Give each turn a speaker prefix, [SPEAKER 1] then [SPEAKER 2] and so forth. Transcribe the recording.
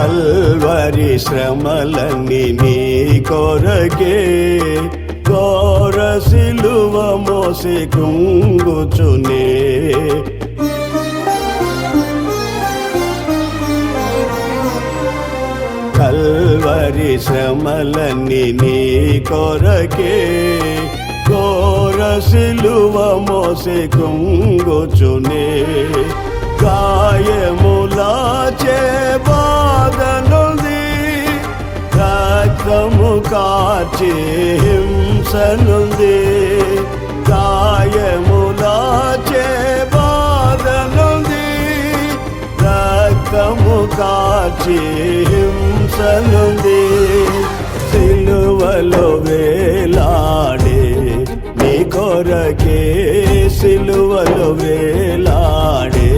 [SPEAKER 1] Calvary శ్రమలన్నీ నీ కొరకే ఘోర సిలువ మోసి కృంగుచునే కల్వరి శ్రమలన్నీ నీ కొరకే ఘోర సిలువ మోసి కృంగుచునే గాయములాచే బాధనుంది రక్తము కార్చే హింసనుంది గాయములాచే బాధనుంది రక్తము కార్చే హింసనుంది సిలువలో వేలాడే నీ కొరకే సిలువలో వేలాడే